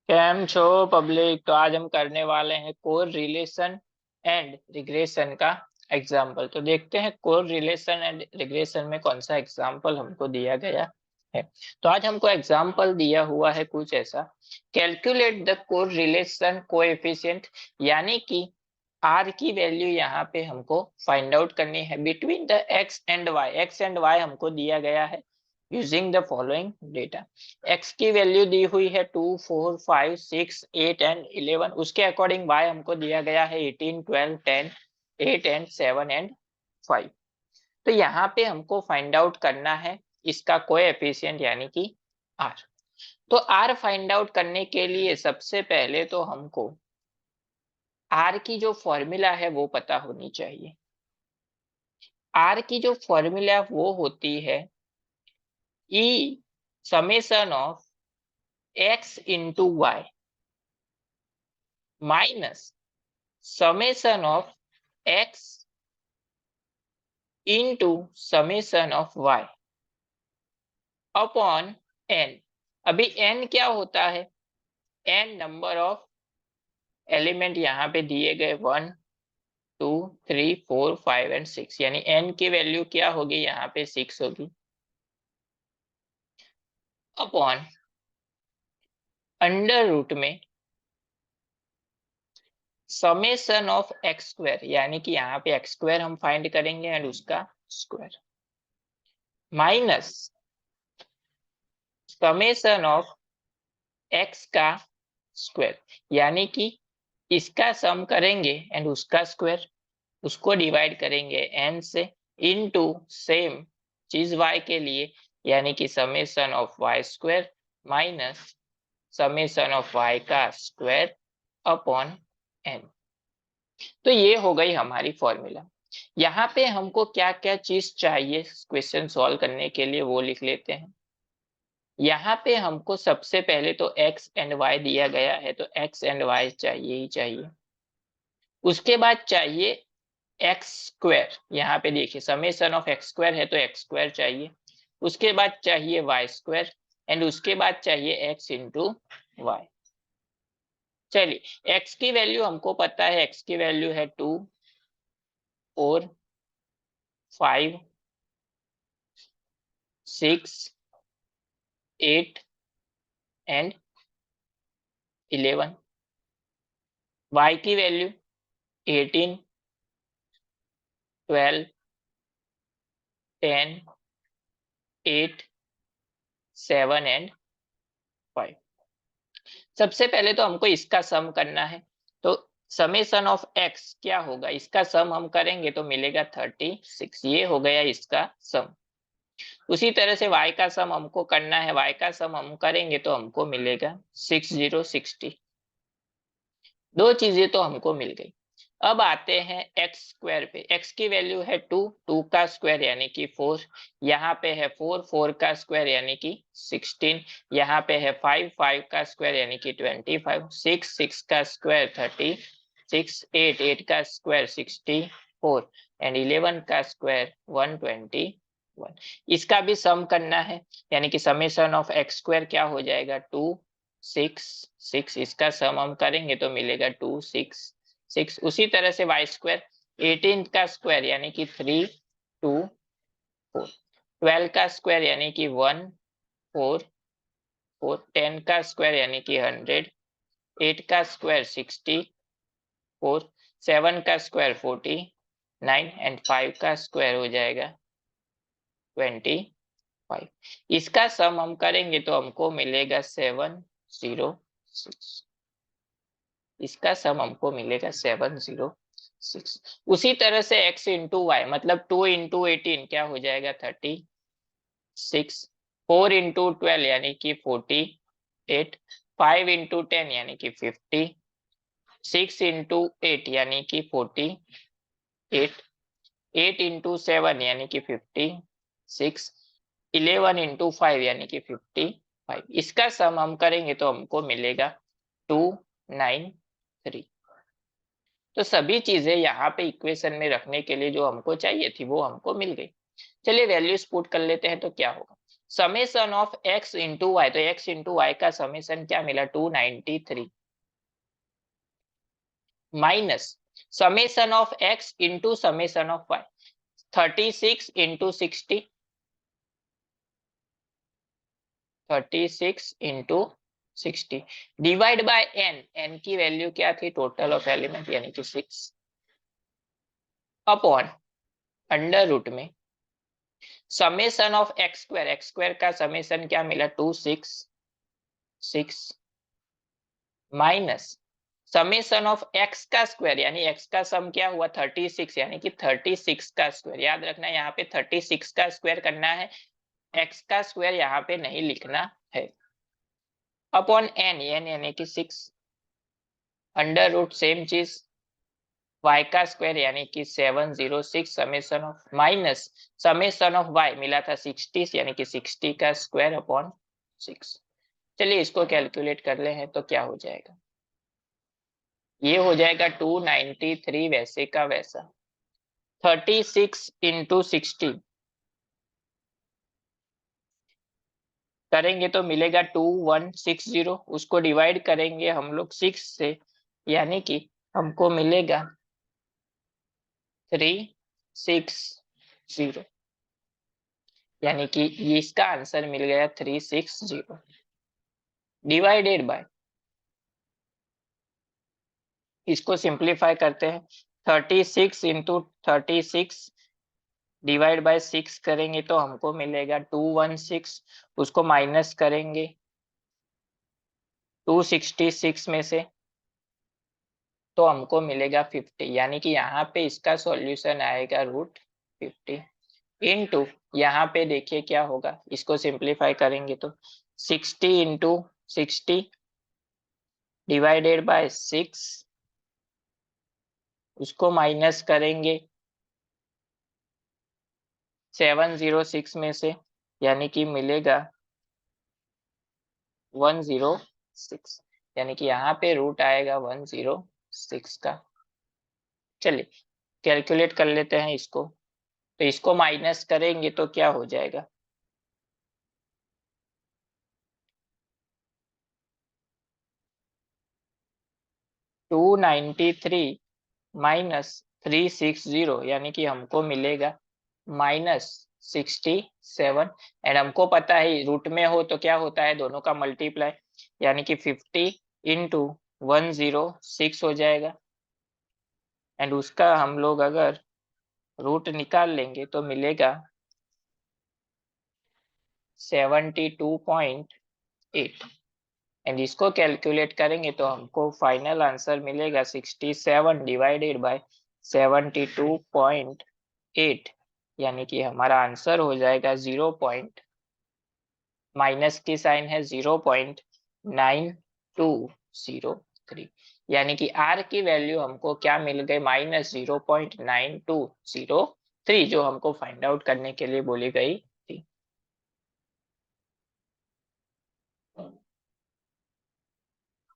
Cam छो public. तो आज हम करने वाले हैं कोर रिलेशन एंड रिग्रेशन का एग्जाम्पल। तो देखते हैं कोर रिलेशन एंड रिग्रेशन में कौन सा एग्जाम्पल हमको दिया गया है। तो आज हमको एग्जाम्पल दिया हुआ है कुछ ऐसा। Calculate the core relation coefficient, यानी कि आर की वैल्यू यहाँ पे हमको फाइंड आउट करनी है between the X and Y. X and Y हमको दिया गया है using the following data. X की वैल्यू दी हुई है 2, 4, 5, 6, 8 एंड 11। उसके अकॉर्डिंग वाई हमको दिया गया है 18, 12, 10, 8 एंड 7 एंड 5। तो यहाँ पे हमको फाइंड आउट करना है इसका कोएफिशिएंट यानी कि आर। तो आर फाइंड आउट करने के लिए सबसे पहले तो हमको आर की जो फॉर्मूला है वो पता होनी चाहिए। आर की जो फॉर्मूला वो होती है ई summation of X into Y minus summation of X into summation of Y upon N. अभी एन क्या होता है? एन नंबर ऑफ एलिमेंट यहाँ पे दिए गए 1, 2, 3, 4, 5 एंड 6, यानी एन की वैल्यू क्या होगी? यहाँ पे 6 होगी अपॉन अंडर रूट में समेशन ऑफ एक्स स्क्वायर, यानी कि यहाँ पे एक्स स्क्वायर हम फाइंड करेंगे एंड उसका square minus summation of X का स्क्वायर, यानी कि इसका सम करेंगे एंड उसका स्क्वायर, उसको डिवाइड करेंगे n से इनटू सेम चीज y के लिए, यानी कि summation of Y square minus summation of y का स्क्वायर अपॉन n। तो ये हो गई हमारी फॉर्मूला। यहाँ पे हमको क्या क्या चीज चाहिए क्वेश्चन सॉल्व करने के लिए वो लिख लेते हैं। यहाँ पे हमको सबसे पहले तो x एंड y दिया गया है, तो x एंड y चाहिए ही चाहिए। उसके बाद चाहिए एक्स स्क्वायर, यहाँ पे देखिए समेशन ऑफ एक्स स्क्वायर है तो एक्स स्क्वायर चाहिए। उसके बाद चाहिए वाई स्क्वायर एंड उसके बाद चाहिए एक्स इंटू वाई। चलिए एक्स की वैल्यू हमको पता है, एक्स की वैल्यू है 2, 4, 5, 6, 8 एंड 11। वाई की वैल्यू 18, 12, 10, 8, 7 एंड 5। सबसे पहले तो हमको इसका सम करना है। तो समेशन ऑफ एक्स क्या होगा? इसका सम हम करेंगे तो मिलेगा 36, ये हो गया इसका सम। उसी तरह से y का सम हमको करना है, y का सम हम करेंगे तो हमको मिलेगा 60, 60। दो चीजें तो हमको मिल गई। अब आते हैं एक्स स्क्वायर पे। एक्स की वैल्यू है 2, 2 का स्क्वायर यानी कि 4, यहाँ पे है 4, 4 का स्क्वायर यानी कि 16, यहाँ पे है 5, 5 का स्क्वायर यानी कि 25, 6, 6 का स्क्वायर 36, 8, 8 का स्क्वायर 64 एंड 11 का स्क्वायर 121। इसका भी सम करना है, यानी कि समेशन ऑफ एक्स स्क्वायर क्या हो जाएगा? 2, 6, 6, इसका सम हम करेंगे तो मिलेगा 2, 6, 6। उसी तरह से वाई स्क्वायर 18 का स्क्वायर यानी कि 3, 2, 4, 12 का स्क्वायर यानी कि 1, 4, 4, 10 का स्क्वायर यानी कि 100, 8 का स्क्वायर 64, 7 का स्क्वायर 49 एंड 5 का स्क्वायर हो जाएगा 25। इसका सम हम करेंगे तो हमको मिलेगा 706। इसका सम हमको मिलेगा 706। उसी तरह से x इंटू वाई, मतलब 2 इंटू 18 क्या हो जाएगा? 36, 4 इंटू 12 यानी कि 48, 5 इंटू 10 यानी कि 50, 6 इंटू 8 यानी कि 48, 8 इंटू 7 यानी कि 56, 11 इंटू 5 यानी कि 55। इसका सम हम करेंगे तो हमको मिलेगा 293। तो सभी चीजें यहाँ पे इक्वेशन में रखने के लिए जो हमको चाहिए थी वो हमको मिल गई। चलिए वैल्यूज पुट कर लेते हैं तो क्या होगा। Summation of x into Y, तो x इंटू वाई का समेशन क्या मिला 293 minus summation of x into summation of y 36 into 60, 36 into 60 divide by n, n की वैल्यू क्या थी टोटल ऑफ एलिमेंट यानी कि 6 अपॉन अंडर रूट में समेशन ऑफ एक्स स्क्वायर का समेशन क्या मिला 266 माइनस समेशन ऑफ एक्स का स्क्वायर यानी एक्स का सम क्या हुआ 36 यानी कि 36 का स्क्वायर। याद रखना यहाँ पे 36 का स्क्वायर करना है, एक्स का स्क्वायर यहाँ पे नहीं लिखना है। अपॉन एन यानी कि 6 अंडर रूट सेम चीज y का स्क्वायर यानी कि 706 summation of minus summation of y मिला था 60 यानी कि 60 का स्क्वायर अपॉन 6। चलिए इसको कैलकुलेट कर ले हैं तो क्या हो जाएगा, ये हो जाएगा 293 वैसे का वैसा 36 इंटू 60 करेंगे तो मिलेगा 2160, उसको डिवाइड करेंगे हम लोग 6 से यानी कि हमको मिलेगा 360 यानी कि इसका आंसर मिल गया 360 डिवाइडेड बाय, इसको सिंप्लीफाई करते हैं 36 इंटू 36 डिवाइड बाय 6 करेंगे तो हमको मिलेगा 216, उसको माइनस करेंगे 266 में से तो हमको मिलेगा 50 यानी कि यहाँ पे इसका सॉल्यूशन आएगा √50 इंटू यहाँ पे देखिए क्या होगा, इसको सिंप्लीफाई करेंगे तो 60 इंटू 60 डिवाइडेड बाय 6 उसको माइनस करेंगे 706 में से यानी कि मिलेगा 106 यानी कि यहाँ पे रूट आएगा 106 का। चलिए कैलकुलेट कर लेते हैं इसको, तो इसको माइनस करेंगे तो क्या हो जाएगा 293 माइनस 360 यानी कि हमको मिलेगा -67 एंड हमको पता है रूट में हो तो क्या होता है दोनों का मल्टीप्लाई यानी कि 50 इंटू 106 हो जाएगा एंड उसका हम लोग अगर रूट निकाल लेंगे तो मिलेगा 72.8 एंड इसको कैलकुलेट करेंगे तो हमको फाइनल आंसर मिलेगा 67 डिवाइडेड बाय 72.8 यानी कि हमारा आंसर हो जाएगा 0 पॉइंट माइनस की साइन है 0.9203 यानी कि r की वैल्यू हमको क्या मिल गई -0.9203 जो हमको फाइंड आउट करने के लिए बोली गई